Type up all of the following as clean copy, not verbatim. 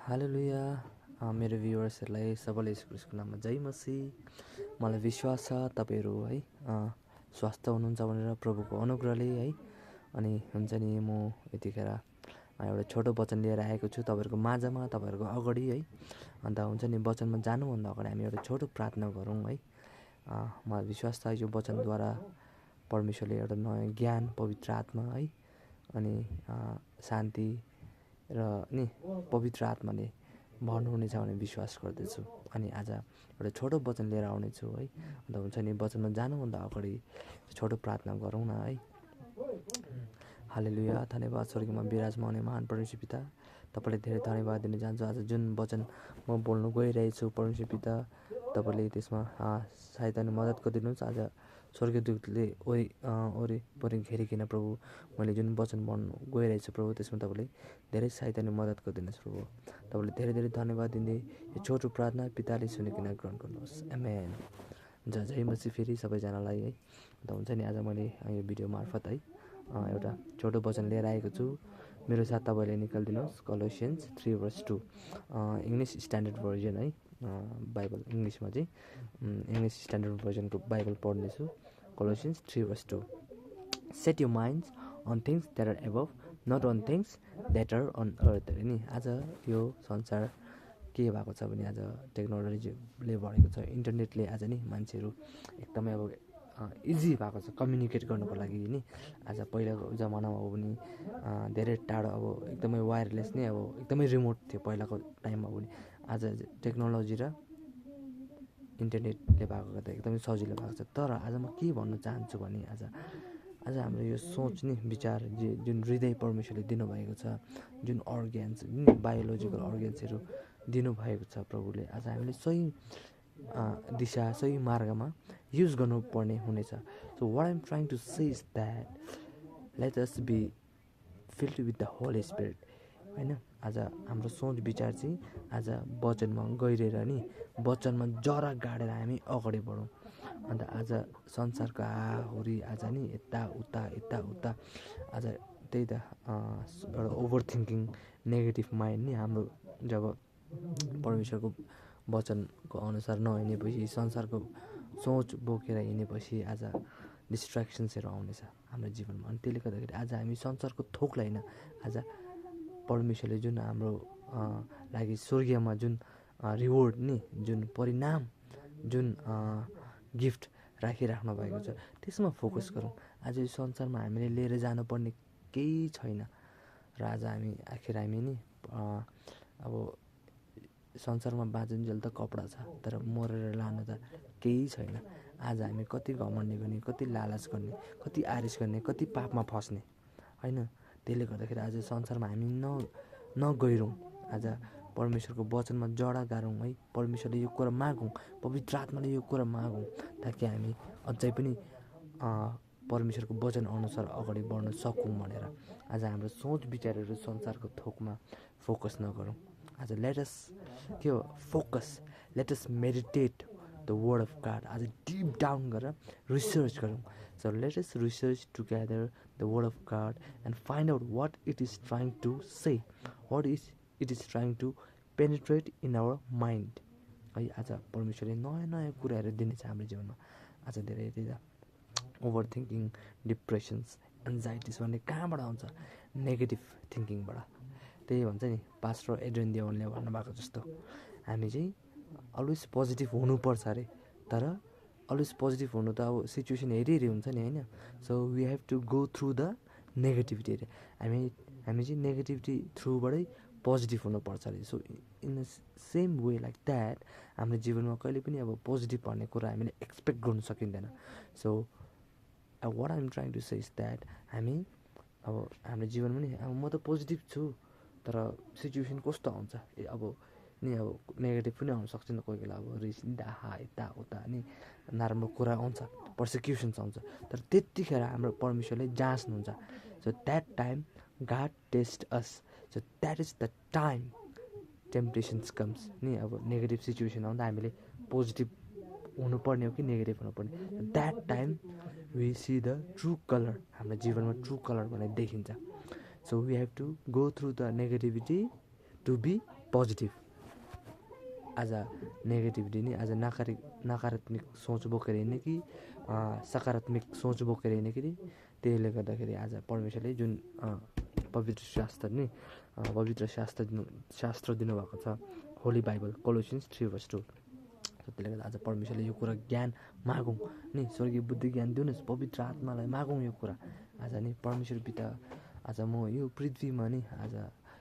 हालेलुया। मेरो भ्युवर्सहरूलाई सबैलाई यीशु ख्रीष्टको नाममा जय मसीह। मलाई विश्वास छ तपाईँहरू है स्वस्थ हुनुहुन्छ भनेर प्रभुको अनुग्रहले है। अनि हुन्छ नि म यतिखेर एउटा छोटो वचन लिएर आएको छु तपाईँहरूको माझमा, तपाईँहरूको अगाडि है। अन्त हुन्छ नि वचनमा जानुभन्दा अगाडि हामी एउटा छोटो प्रार्थना गरौँ है। मलाई विश्वास छ यो वचनद्वारा परमेश्वरले एउटा नयाँ ज्ञान, पवित्र आत्मा है अनि शान्ति र नि पवित्र आत्माले भर्नुहुनेछ भन्ने विश्वास गर्दछु। अनि आज एउटा छोटो वचन लिएर आउनेछु है। अन्त हुन्छ नि वचनमा जानुभन्दा अगाडि छोटो प्रार्थना गरौँ न है। हालेलुया। धन्यवाद स्वर्गमा विराजमान हुने महान परमेश्वर पिता, तपाईँलाई धेरै धन्यवाद दिन चाहन्छु। आज जुन वचन म बोल्नु गइरहेछु परमेश्वर पिता, तपाईँले त्यसमा सहायता अनि मद्दत गरिदिनुहोस्। आज स्वर्गदूतले वरिपरि घेरिकन प्रभु मैले जुन वचन भन्नु गइरहेछु प्रभु, त्यसमा तपाईँले धेरै सहायता अनि मद्दत गरिदिनुहोस् प्रभु। तपाईँले धेरै धेरै धन्यवाद दिँदै यो छोटो प्रार्थना पिताले सुनिकन ग्रहण गर्नुहोस्। आमेन। जय मसी फेरि सबैजनालाई है। अन्त हुन्छ नि आज मैले यो भिडियो मार्फत है एउटा छोटो वचन लिएर आएको छु। मेरो साथ तपाईँले निकालिदिनुहोस् कोलोसियन्स 3:2 इङ्ग्लिस स्ट्यान्डर्ड भर्जन है। बाइबल इङ्ग्लिसमा चाहिँ इङ्ग्लिस स्ट्यान्डर्ड भर्जनको बाइबल पढ्नेछु। Colossians 3:2 set you minds on things that are above, not on things that are on earth. नि आज यो संसार के भएको छ भने आज टेक्नोलोजीले भरेको छ, इन्टरनेटले आज नि मान्छेहरू एकदमै अब इजी भएको छ कम्युनिकेट गर्नुको लागि नि। आज पहिलाको जमानामा हो भने धेरै टाढो अब एकदमै वायरलेस नै अब एकदमै रिमोट थियो पहिलाको टाइममा पनि। आज टेक्नोलोजी र इन्टरनेटले भएको गर्दा एकदमै सजिलो भएको छ। तर आज म के भन्न चाहन्छु भने आज हाम्रो यो सोच नि विचार जुन हृदय परमेश्वरले दिनुभएको छ, जुन अर्ग्यान्स बायोलोजिकल अर्ग्यान्सहरू दिनुभएको छ प्रभुले, आज हामीले सही दिशा सही मार्गमा युज गर्नुपर्ने हुनेछ। So what I'm trying to say is that let us be filled with the Holi spirit होइन। आज हाम्रो सोच विचार चाहिँ आज वचनमा गइरहेर नि वचनमा जरा गाडेर हामी अगाडि बढौँ। अन्त आज संसारको हाहुरी आज नि यता आज त्यही त एउटा ओभर थिङ्किङ नेगेटिभ माइन्ड नि हाम्रो जब परमेश्वरको वचनको अनुसार नहिँडेपछि, संसारको सोच बोकेर हिँडेपछि आज डिस्ट्र्याक्सन्सहरू आउनेछ हाम्रो जीवनमा। अनि त्यसले गर्दाखेरि आज हामी संसारको थोकलाई होइन, आज परमेश्वरले जुन हाम्रो लागि स्वर्गीयमा जुन रिवार्ड नि, जुन परिणाम, जुन गिफ्ट राखिराख्नु भएको छ त्यसमा फोकस गरौँ। आज यो संसारमा हामीले लिएर जानुपर्ने केही छैन र आज हामी नि अब संसारमा बाँचुन्जेल त कपडा छ, तर मरेर लानु त केही छैन। आज हामी कति घमण्ड गर्ने, कति लालच गर्ने, कति आरिस गर्ने, कति पापमा फस्ने होइन। त्यसले गर्दाखेरि आज संसारमा हामी नगइरौँ। आज परमेश्वरको वचनमा जडा गारौँ है। परमेश्वरले यो कुरा मागौँ, पवित्र आत्माले यो कुरा मागौँ, ताकि हामी अझै पनि परमेश्वरको वचन अनुसार अगाडि बढ्न सकौँ भनेर। आज हाम्रो सोच विचारहरू संसारको थोकमा फोकस नगरौँ। आज लेटस के हो focus, let's meditate the word of God. आज डिप डाउन गरेर रिसर्च गरौँ। So let's research together the word of God and find out what it is trying to say, what it is trying to penetrate in our mind है। आज परमेश्वरले नयाँ नयाँ कुराहरू दिनेछ हाम्रो जीवनमा। आज धेरै ओभर थिङ्किङ, डिप्रेसन्स, एन्जाइटिस भन्ने कहाँबाट आउँछ? नेगेटिभ थिङ्किङबाट। त्यही भन्छ नि पास्टर एड्रियन देवनले भन्नुभएको जस्तो हामी चाहिँ अलवेज पोजिटिभ हुनुपर्छ अरे। तर अलवेज पोजिटिभ हुनु त अब सिचुएसन हेरी हुन्छ नि होइन। So we have to go through the negativity अरे। हामी चाहिँ नेगेटिभिटी थ्रुबाटै पोजिटिभ हुनुपर्छ अरे। So in the same way like that हाम्रो जीवनमा कहिले पनि अब पोजिटिभ भन्ने कुरा हामीले एक्सपेक्ट गर्नु सकिँदैन। So what I'm trying to say is that हामी अब हाम्रो जीवनमा नि अब म त पोजिटिभ छु, तर सिचुएसन कस्तो आउँछ अब नि अब नेगेटिभ पनि आउनु सक्छ नि कोही बेला। अब रिस, डाहा, यताउता नि नराम्रो कुरा आउँछ, पर्सिक्युसन्स आउँछ, तर त्यतिखेर हाम्रो परमेश्वरले जाँच्नुहुन्छ। So that time God test us. So that is the time temptations comes नि। अब नेगेटिभ सिचुएसन आउँदा हामीले पोजिटिभ हुनुपर्ने हो कि नेगेटिभ हुनुपर्ने, that time we see the true colour. हाम्रो जीवनमा ट्रु कलर भनेर देखिन्छ। So we have to go through the negativity to be positive, आज नेगेटिभिटी नि आज नकारात्मक सोच बोकेर हिँड्ने कि सकारात्मक सोच बोकेर हिँड्ने कि त्यसले गर्दाखेरि आज परमेश्वरले जुन पवित्र शास्त्र दिनुभएको छ, होली बाइबल, कोलोसियन्स 3:2। त्यसले गर्दा आज परमेश्वरले यो कुरा ज्ञान मागौँ नि, स्वर्गीय बुद्धि ज्ञान दिनुहोस्, पवित्र आत्मालाई मागौँ यो कुरा। आज नि परमेश्वर पिता, आज म यो पृथ्वीमा नि आज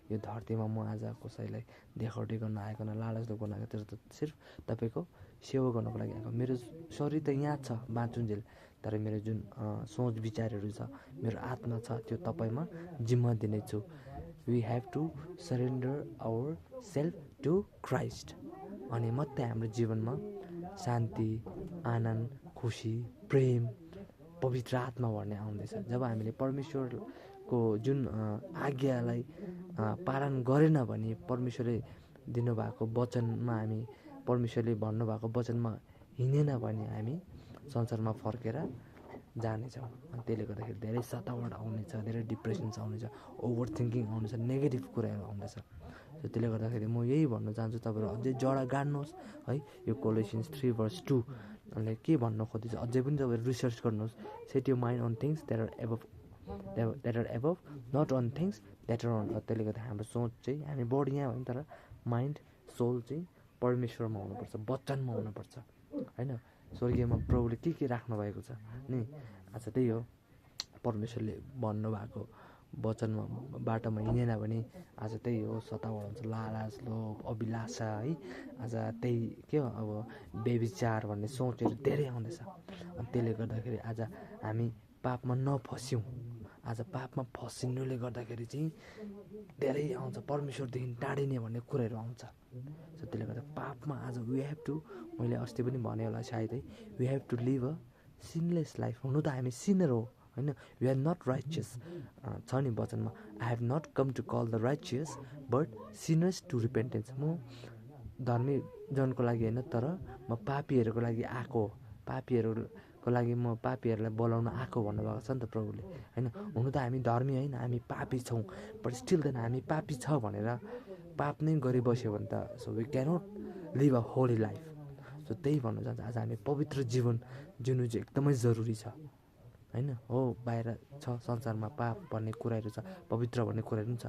यो धरतीमा म आज कसैलाई देखावटी गर्न आएको न, लालच गर्न आएको, तर सिर्फ तपाईँको सेवा गर्नको लागि आएको। मेरो शरीर त यहाँ छ बाँचुन्जेल, तर मेरो जुन सोच विचारहरू छ, मेरो आत्मा छ, त्यो तपाईँमा जिम्मा दिनेछु। We have to surrender our self to Christ, अनि मात्रै हाम्रो जीवनमा शान्ति, आनन्द, खुसी, प्रेम, पवित्र आत्मा भन्ने आउँदैछ। जब हामीले परमेश्वरको जुन आज्ञालाई पालन गरेन भने, परमेश्वरले दिनुभएको वचनमा हामी, परमेश्वरले भन्नुभएको वचनमा हिँडेन भने हामी संसारमा फर्केर जानेछौँ। अनि त्यसले गर्दाखेरि धेरै सतावट आउनेछ, धेरै डिप्रेसन्स आउनेछ, ओभर थिङ्किङ आउनेछ, नेगेटिभ कुराहरू आउँदैछ। त्यसले गर्दाखेरि म यही भन्न चाहन्छु, तपाईँहरू अझै जडा गाड्नुहोस् है। यो कोलोसियन्स 3:2 ले के भन्न खोज्दैछ अझै पनि तपाईँहरू रिसर्च गर्नुहोस्। Set your mind on things that are above, not on things that are on. त्यसले गर्दा हाम्रो सोच चाहिँ, हामी बडी यहाँ भयो तर माइन्ड, सोल चाहिँ परमेश्वरमा हुनुपर्छ, वचनमा हुनुपर्छ होइन। स्वर्गीयमा प्रभुले के राख्नु भएको छ नि, आज त्यही हो। परमेश्वरले भन्नुभएको वचनमा बाटोमा हिँडेन भने आज त्यही हो, सतावट हुन्छ, लालच, लोभ, अभिलाषा है। आज त्यही के हो, अब बेविचार भन्ने सोचहरू धेरै आउँदैछ। अनि त्यसले गर्दाखेरि आज हामी पापमा नफस्यौँ। आज पापमा फसिनुले गर्दाखेरि चाहिँ धेरै आउँछ, परमेश्वरदेखि टाढिने भन्ने कुराहरू आउँछ। सो त्यसले गर्दा पापमा आज वी हेभ टु, मैले अस्ति पनि भने होला सायद है, we have to live a sinless life. हुनु त हामी सिनर हो होइन, वी आर नट राइचियस। छ नि वचनमा, I have not come to call the righteous but sinners to repentance. म धर्मी जनको लागि होइन, तर म पापीहरूको लागि आएको हो। पापीहरूको लागि म पापीहरूलाई बोलाउन आएको भन्नुभएको छ नि त प्रभुले होइन। हुनु त हामी धर्मी होइन, हामी पापी छौँ, बट स्टिल देन हामी पापी छ भनेर पाप नै गरिबस्यो भने त so we cannot live a holy life. सो त्यही भन्नु चाहन्छ, आज हामी पवित्र जीवन जिउनु चाहिँ एकदमै जरुरी छ होइन। हो, बाहिर छ संसारमा पाप भन्ने कुराहरू छ, पवित्र भन्ने कुराहरू पनि छ,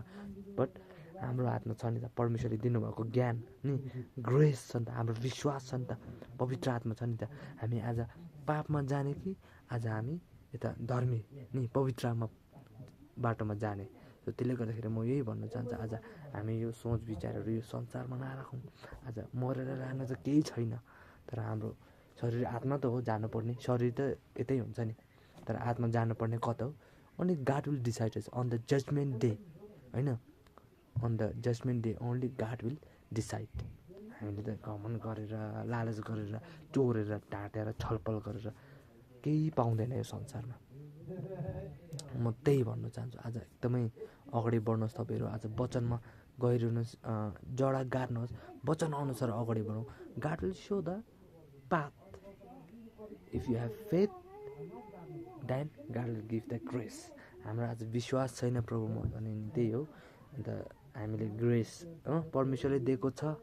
बट हाम्रो हातमा छ नि त परमेश्वरले दिनुभएको ज्ञान नि, ग्रेस छ नि त, हाम्रो विश्वास छ नि त, पवित्र आत्मा छ नि त। हामी आज पापमा जाने कि आज हामी यता धर्मी नि पवित्रमा बाटोमा जाने। सो त्यसले गर्दाखेरि म यही भन्न चाहन्छु, आज हामी यो सोच विचारहरू यो संसारमा नराखौँ। आज मरेर जान त केही छैन, तर हाम्रो शरीर, आत्मा त हो जानुपर्ने, शरीर त यतै हुन्छ नि, तर आत्मा जानुपर्ने कता हो। Only God will decide on the judgement day होइन, on the judgement day only God will decide. हामीले त घमण्ड गरेर, लालच गरेर, चोरेर, ढाँटेर, छलफल गरेर केही पाउँदैन यो संसारमा। म त्यही भन्न चाहन्छु, आज एकदमै अगाडि बढ्नुहोस् तपाईँहरू। आज वचनमा गइरहनुहोस्, जडा गाड्नुहोस्, वचन अनुसार अगाडि बढौँ। God will show the path. If you have faith then God will give the grace. हाम्रो आज विश्वास छैन प्रभुमा भने त्यही हो। अन्त हामीले ग्रेस परमेश्वरले दिएको छ,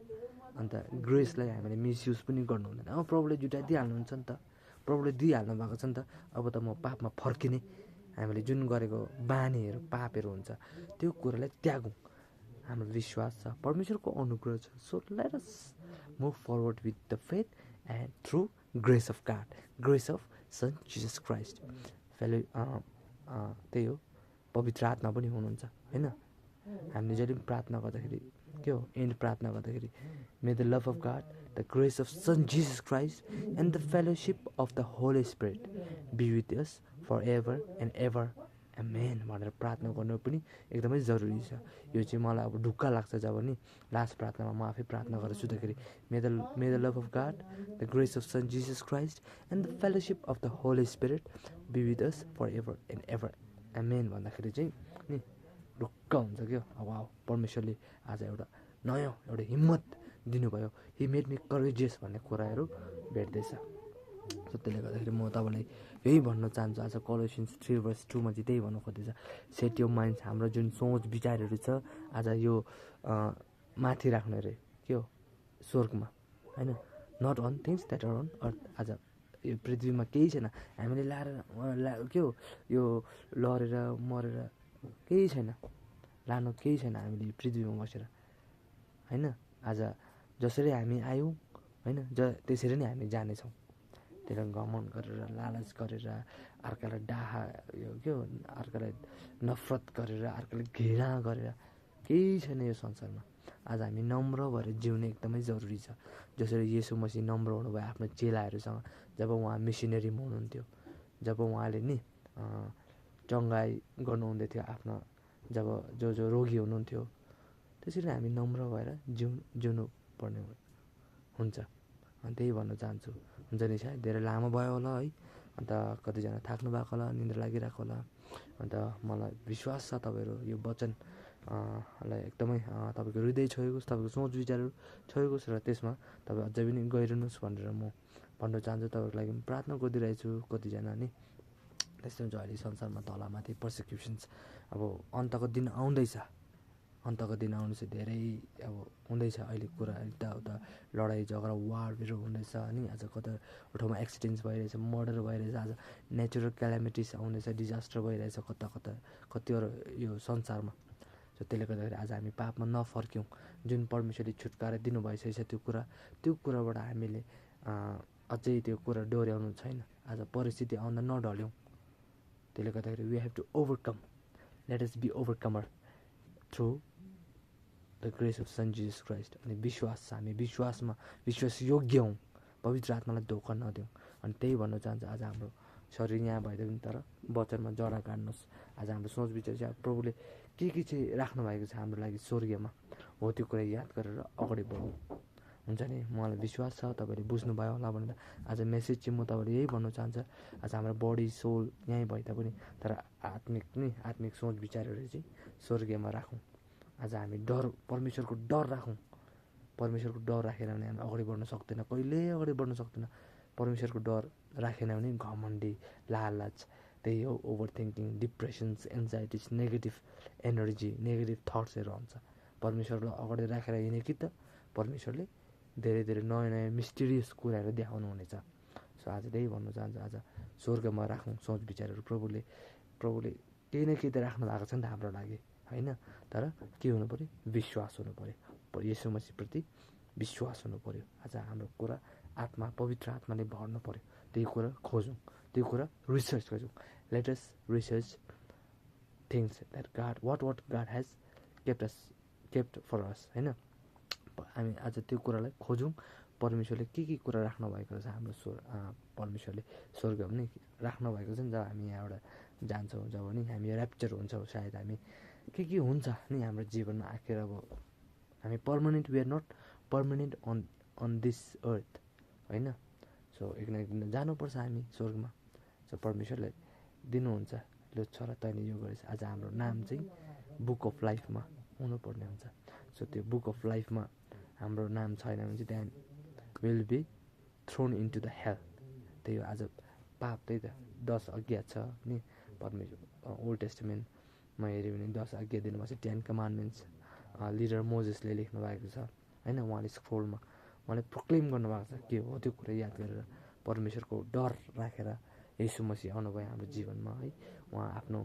अन्त ग्रेसलाई हामीले मिसयुज पनि गर्नु हुँदैन। प्रभुले जुटाइदिइहाल्नुहुन्छ नि त, प्रभुले दिइहाल्नु भएको छ नि त। अब त म पापमा फर्किने, हामीले जुन गरेको बानीहरू पापहरू हुन्छ त्यो कुरालाई त्यागौँ। हाम्रो विश्वास छ, परमेश्वरको अनुग्रह छ। So let us move forward with the faith and through grace of God, grace of son Jesus Christ. Fellow त्यही हो, पवित्र आत्मा पनि हुनुहुन्छ होइन। हामीले जहिले पनि प्रार्थना गर्दाखेरि के हो, एन्ड प्रार्थना गर्दाखेरि may the love of God, the grace of son Jesus Christ and the fellowship of the Holi Spirit be with us for ever and ever, amen भनेर प्रार्थना गर्नु पनि एकदमै जरुरी छ। यो चाहिँ मलाई अब ढुक्क लाग्छ जब नि लास्ट प्रार्थनामा म आफै प्रार्थना गरेर सुत्दाखेरि may the love of God, the grace of son Jesus Christ and the fellowship of the Holi Spirit be with us for ever and ever, amen भन्दाखेरि चाहिँ नि ढुक्क हुन्छ क्या। अब परमेश्वरले आज एउटा नयाँ एउटा हिम्मत दिनुभयो, हि मेड मी करेजियस भन्ने कुराहरू भेट्दैछ। सो त्यसले गर्दाखेरि म तपाईँलाई यही भन्न चाहन्छु, आज कोलोसियन्स 3:2 मा चाहिँ त्यही भन्नु खोज्दैछ, सेट योर माइन्ड। हाम्रो जुन सोच विचारहरू छ आज यो माथि राख्नु अरे के हो स्वर्गमा होइन, not on things that are on earth. आज यो पृथ्वीमा केही छैन, हामीले के हो यो लडेर मरेर केही छैन, लानु केही छैन हामीले पृथ्वीमा बसेर होइन। आज जसरी हामी आयौँ होइन त्यसरी नै हामी जानेछौँ। त्यसलाई घमण्ड गरेर लालच गरेर अर्कालाई डाहा यो के हो अर्कालाई नफरत गरेर अर्कालाई घृणा गरेर केही छैन यो संसारमा। आज हामी नम्र भएर जिउने एकदमै जरुरी छ। जसरी येशू मसीह नम्र हुनुभयो आफ्नो चेलाहरूसँग जब उहाँ मिसनरीमा हुनुहुन्थ्यो, जब उहाँले नि चङ्गाई गर्नुहुँदै थियो आफ्नो जब जो रोगी हुनुहुन्थ्यो, त्यसरी हामी नम्र भएर जिउनु पर्ने हुन्छ। अनि त्यही भन्न चाहन्छु। हुन्छ नि सायद धेरै लामो भयो होला है, अन्त कतिजना थाक्नु भएको होला, निन्द्रा लागिरहेको होला। अन्त मलाई विश्वास छ तपाईँहरू यो वचन लाई एकदमै तपाईँको हृदय छोएको, तपाईँको सोच विचारहरू छोएको छ र त्यसमा तपाईँ अझै पनि गइरहनुहोस् भनेर म भन्न चाहन्छु। तपाईँहरूको लागि प्रार्थना गरिदिइरहेछु। कतिजना नि त्यस्तो हुन्छ अहिले संसारमा तलमाथि पर्सिक्युसन्स, अब अन्तको दिन आउँदैछ, अन्तको दिन आउनु चाहिँ धेरै अब हुँदैछ अहिले कुरा यताउता लडाइँ झगडा वारहरू हुँदैछ अनि आज कता ठाउँमा एक्सिडेन्ट्स भइरहेछ, मर्डर भइरहेछ, आज नेचुरल क्यालामिटिज आउँदैछ, डिजास्टर भइरहेछ कता कतिवटा यो संसारमा। सो त्यसले गर्दाखेरि आज हामी पापमा नफर्क्यौँ, जुन परमेश्वरले छुटकारा दिनुभइसकेको छ त्यो कुराबाट हामीले अझै त्यो कुरा डोर्याउनु छैन। आज परिस्थिति आउँदा नढल्यौँ। त्यसले गर्दाखेरि we have to overcome, let us be overcomer through the grace of son Jesus Christ. अनि विश्वास छ, हामी विश्वास योग्य हौँ, पवित्र आत्मालाई धोका नदिउँ। अनि त्यही भन्न चाहन्छु। आज हाम्रो शरीर यहाँ भइदियो भने तर वचनमा जरा गाड्नुहोस्। आज हाम्रो सोच विचार चाहिँ प्रभुले के चाहिँ राख्नु भएको छ हाम्रो लागि स्वर्गीयमा हो, त्यो कुरा याद गरेर अगाडि बढौँ। हुन्छ नि, मलाई विश्वास छ तपाईँले बुझ्नुभयो होला भनेर आज मेसेज चाहिँ म तपाईँले यही भन्न चाहन्छु। आज हाम्रो बडी सोल यहीँ भए तापनि तर आत्मिक सोच विचारहरू चाहिँ स्वर्गीयमा राखौँ। आज हामी परमेश्वरको डर राखौँ। परमेश्वरको डर राखेन भने हामी अगाडि बढ्न सक्दैन, कहिल्यै अगाडि बढ्न सक्दैन। परमेश्वरको डर राखेन भने घमण्डी, लालच, त्यही हो over thinking, depressions, anxieties, negative energy, negative थट्सहरू आउँछ। परमेश्वरलाई अगाडि राखेर हिँड्यो कि त परमेश्वरले धेरै नयाँ मिस्टिरियस कुराहरू देखाउनु हुनेछ। सो आज त्यही भन्नु चाहन्छु। आज स्वर्गमा राखौँ सोच विचारहरू। प्रभुले केही न केही त राख्नु भएको छ नि त हाम्रो लागि होइन। तर के हुनु पऱ्यो, विश्वास हुनु पऱ्यो, येशू मसीहप्रति विश्वास हुनु पऱ्यो। आज हाम्रो कुरा आत्मा पवित्र आत्माले भर्नु पऱ्यो। त्यही कुरा खोजौँ, त्यो कुरा रिसर्च गरौँ। Let us research things that what God has kept for us होइन। हामी आज त्यो कुरालाई खोजौँ। परमेश्वरले के कुरा राख्नु भएको छ हाम्रो परमेश्वरले स्वर्गमा नि राख्नु भएको छ नि। जब हामी यहाँबाट जान्छौँ, जब नि हामी ऱ्याप्चर हुन्छौँ, सायद हामी के हुन्छ नि हाम्रो जीवनमा आखिर अब हामी permanent, we are not permanent on this earth होइन। सो एक न एक दिन जानुपर्छ हामी स्वर्गमा। सो परमेश्वरले दिनुहुन्छ, लो छोरा तैँले यो गरेछ। आज हाम्रो नाम चाहिँ बुक अफ लाइफमा हुनुपर्ने हुन्छ। सो त्यो बुक अफ लाइफमा हाम्रो नाम छैन भने चाहिँ त्यहाँ will be thrown into the hell. त्यही हो आज पाप, त्यही त 10 आज्ञा छ नि परमेश्वर ओल्ड टेस्टामेन्टमा हेऱ्यो भने 10 आज्ञा दिनुभएको छ, 10 कमान्डमेन्ट्स लिडर मोजेसले लेख्नु भएको छ होइन। उहाँले स्क्रोलमा उहाँले प्रोक्लेम गर्नुभएको छ के हो त्यो कुरा याद गरेर परमेश्वरको डर राखेर येशू मसीह आउनुभयो हाम्रो जीवनमा है। उहाँ आफ्नो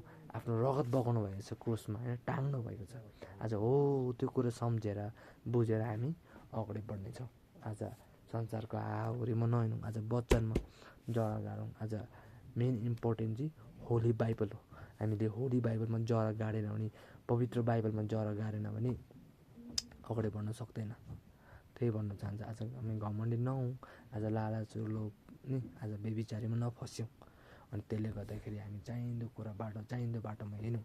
रगत बगाउनु भएको छ क्रुसमा होइन, टाङ्नु भएको छ। आज हो त्यो कुरा सम्झेर बुझेर हामी अगाडि बढ्नेछौँ। आज संसारको हावाहुरीमा नहिँडौँ, आज वचनमा जरा गाडौँ। आज मेन इम्पोर्टेन्ट चाहिँ होली बाइबल हो। हामीले होली बाइबलमा जरा गाडेन भने, पवित्र बाइबलमा जरा गाडेन भने अगाडि बढ्न सक्दैन। त्यही भन्न चाहन्छ। आज हामी घमण्डी नहौँ, आज लालच लोभ नि आज बेविचारीमा नफस्यौँ। अनि त्यसले गर्दाखेरि हामी चाहिँदो बाटोमा हिँडौँ।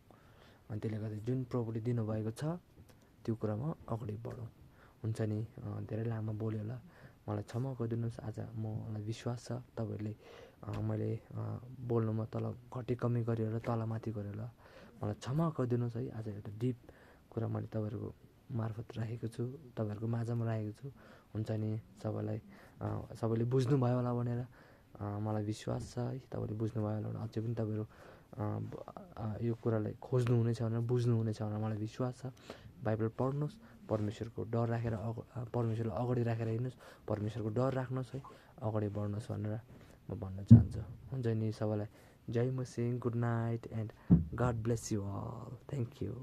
अनि त्यसले गर्दा जुन प्रभुले दिनुभएको छ त्यो कुरामा अगाडि बढौँ। हुन्छ नि, धेरै लामो बोल्यो होला, मलाई क्षमा गरिदिनुहोस्। आज मलाई विश्वास छ तपाईँहरूले मैले बोल्नुमा तल घटी कमी गरेँ होला, तलमाथि गरेँ होला, मलाई क्षमा गरिदिनुहोस् है। आज एउटा डिप कुरा मैले तपाईँहरूको मार्फत राखेको छु, तपाईँहरूको माझमा राखेको छु। हुन्छ नि, सबैले बुझ्नुभयो होला भनेर मलाई विश्वास छ है। तपाईँले बुझ्नुभयो होला भने अझै पनि तपाईँहरू यो कुरालाई खोज्नुहुनेछ भनेर, बुझ्नुहुनेछ भनेर मलाई विश्वास छ। बाइबल पढ्नुहोस्, परमेश्वरको डर राखेर परमेश्वरलाई अगाडि राखेर हिँड्नुहोस्, परमेश्वरको डर राख्नुहोस् है, अगाडि बढ्नुहोस् भनेर म भन्न चाहन्छु। हुन्छ नि सबैलाई जय मसिह, good night and God bless you all, thank you.